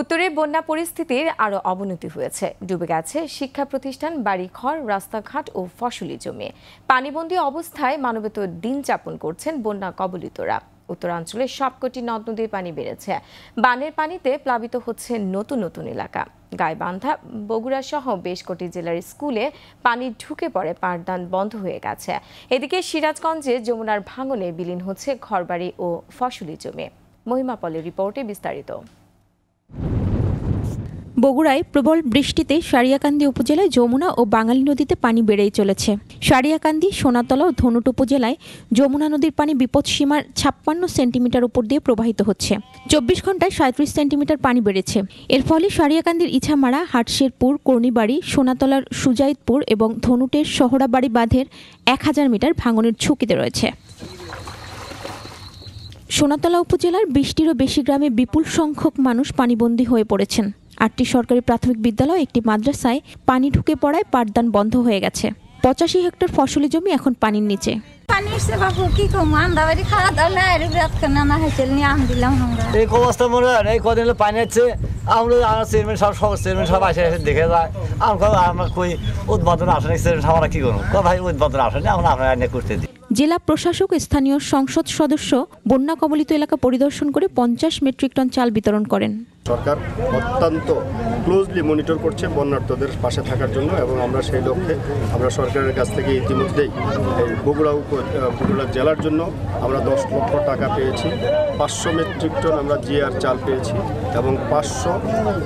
উত্তরে বন্যা পরিস্থিতির আরও অবনতি হয়েছে। ডুবে গেছে শিক্ষা প্রতিষ্ঠান, বাড়িঘর, রাস্তাঘাট ও ফসলি জমি। পানিবন্দী অবস্থায় মানবেতর দিন যাপন করছেন বন্যা কবলিতরা। উত্তরাঞ্চলের সবকটি নদ নদীর পানি বেড়েছে। বানের পানিতে প্লাবিত হচ্ছে নতুন নতুন এলাকা। গাইবান্ধা, বগুড়া সহ বেশ কটি জেলার স্কুলে পানি ঢুকে পড়ে, পাঠদান বন্ধ হয়ে গেছে। এদিকে সিরাজগঞ্জে যমুনার ভাঙনে বিলীন হচ্ছে ঘরবাড়ি ও ফসলি জমি। মহিমা পলের রিপোর্টে বিস্তারিত। বগুড়ায় প্রবল বৃষ্টিতে সারিয়াকান্দি উপজেলায় যমুনা ও বাঙালি নদীতে পানি বেড়েই চলেছে। সারিয়াকান্দি, সোনাতলা ও ধনুট উপজেলায় যমুনা নদীর পানি বিপদসীমার 56 সেন্টিমিটার উপর দিয়ে প্রবাহিত হচ্ছে। 24 ঘন্টায় 37 সেন্টিমিটার পানি বেড়েছে। এর ফলে সারিয়াকান্দির ইছামারা, হাটশেরপুর, কর্ণীবাড়ি, সোনাতলার সুজাইতপুর এবং ধনুটের শহরাবাড়ি বাঁধের 1000 মিটার ভাঙনের ঝুঁকিতে রয়েছে। সোনাতলা উপজেলার 20টিরও বেশি গ্রামে বিপুল সংখ্যক মানুষ পানিবন্দী হয়ে পড়েছেন। 8টি সরকারি প্রাথমিক বিদ্যালয়, একটি মাদ্রাসায় পানি ঢুকে পড়ায় পাঠদান বন্ধ হয়ে গেছে। 85 হেক্টর ফসলি জমি এখন পানির নিচে। এই অবস্থা মনে হয় এই কদিন পানি হচ্ছে, আমরা চেয়ারম্যান চেয়ারম্যান সব আসে দেখে যায়। আমার কই উদ্বোধন আসেনি, চেয়ারম্যান আমরা কি করবো? ভাই উদ্বোধন আসেনি, আমরা আপনার করতে দিই। জেলা প্রশাসক স্থানীয় সংসদ সদস্য বন্যা কবলিত এলাকা পরিদর্শন করে 50 মেট্রিক টন চাল বিতরণ করেন। সরকার অত্যন্ত ক্লোজলি মনিটর করছে বন্যার্তদের পাশে থাকার জন্য, এবং আমরা সেই লক্ষ্যে আমরা সরকারের কাছ থেকে ইতিমধ্যেই এই বগুড়া জেলার জন্য আমরা 10 লক্ষ টাকা পেয়েছি। 500 মেট্রিক টন আমরা জিআর চাল পেয়েছি এবং 500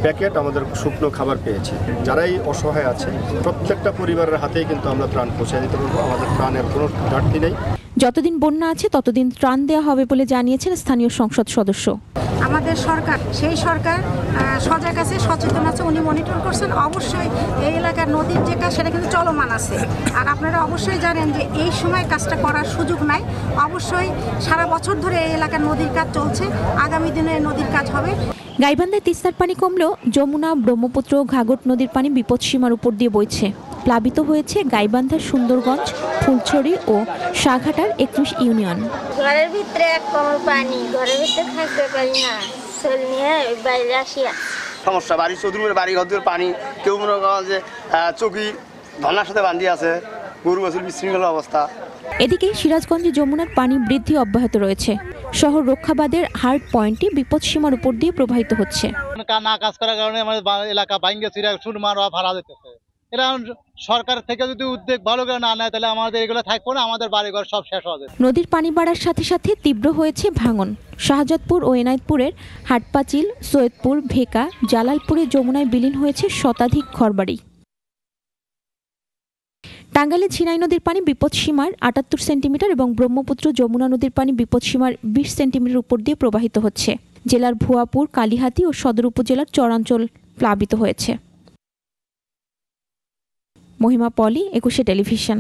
প্যাকেট আমাদের শুকনো খাবার পেয়েছি। যারাই অসহায় আছে প্রত্যেকটা পরিবারের হাতেই কিন্তু আমরা ত্রাণ পৌঁছে দিতে পারবো। আমাদের ত্রাণের কোনো ঘাটতি নেই। যতদিন বন্যা আছে ততদিন ত্রাণ দেওয়া হবে বলে জানিয়েছেন স্থানীয় সংসদ সদস্য। আমাদের সরকার, সেই সরকার সজাগ আছে, সচেতন আছে, উনি মনিটর করছেন। অবশ্যই এই এলাকার নদীর যে কাজ সেটা কিন্তু চলমান আছে। আর আপনারা অবশ্যই জানেন যে এই সময় কাজটা করার সুযোগ নাই। অবশ্যই সারা বছর ধরে এই এলাকার নদীর কাজ চলছে, আগামী দিনে নদীর কাজ হবে। গাইবান্ধায় তিস্তার পানি কমলেও যমুনা, ব্রহ্মপুত্র, ঘাঘট নদীর পানি বিপদসীমার উপর দিয়ে বইছে। প্লাবিত হয়েছে গাইবান্ধা, সুন্দরগঞ্জ, ফুলছড়ি ও সাঘাটার 21 ইউনিয়ন। ঘরের ভিতরে এক কোমর পানি, ঘরের ভিতরে থাকতে পারি না, চল নিয়ে বাইরে আসিয়া সমস্যা। বাড়ি চৌধুরীর বাড়ি ঘর পানি, কেউ মনে করেন যে চকি ধনার সাথে বান্ধি আছে, গরু বাছুর বিশৃঙ্খল অবস্থা। এদিকে সিরাজগঞ্জে যমুনার পানি বৃদ্ধি অব্যাহত রয়েছে। শহর রক্ষাবাদের হার্ড পয়েন্টটি বিপদসীমার উপর দিয়ে প্রবাহিত হচ্ছে। না কাজ করার কারণে আমাদের এলাকা ভাঙ্গে চিরা সুরমার ভাড়া দিতেছে। এটা সরকার থেকে যদি উদ্যোগ ভালো করে না নেয় তাহলে আমাদের এগুলো থাকবো না, আমাদের বাড়িঘর সব শেষ হবে। নদীর পানি বাড়ার সাথে সাথে তীব্র হয়েছে ভাঙন। শাহজাদপুর ও এনায়েতপুরের হাটপাচিল, সৈয়দপুর, ভেকা, জালালপুরে যমুনায় বিলীন হয়েছে শতাধিক ঘরবাড়ি। টাঙ্গাইলে ঝিনাই নদীর পানি বিপদসীমার 78 সেন্টিমিটার এবং ব্রহ্মপুত্র, যমুনা নদীর পানি বিপদসীমার 20 সেন্টিমিটার উপর দিয়ে প্রবাহিত হচ্ছে। জেলার ভুয়াপুর, কালিহাতী ও সদর উপজেলার চরাঞ্চল প্লাবিত হয়েছে। মহিমা পলি, 21 টেলিভিশন।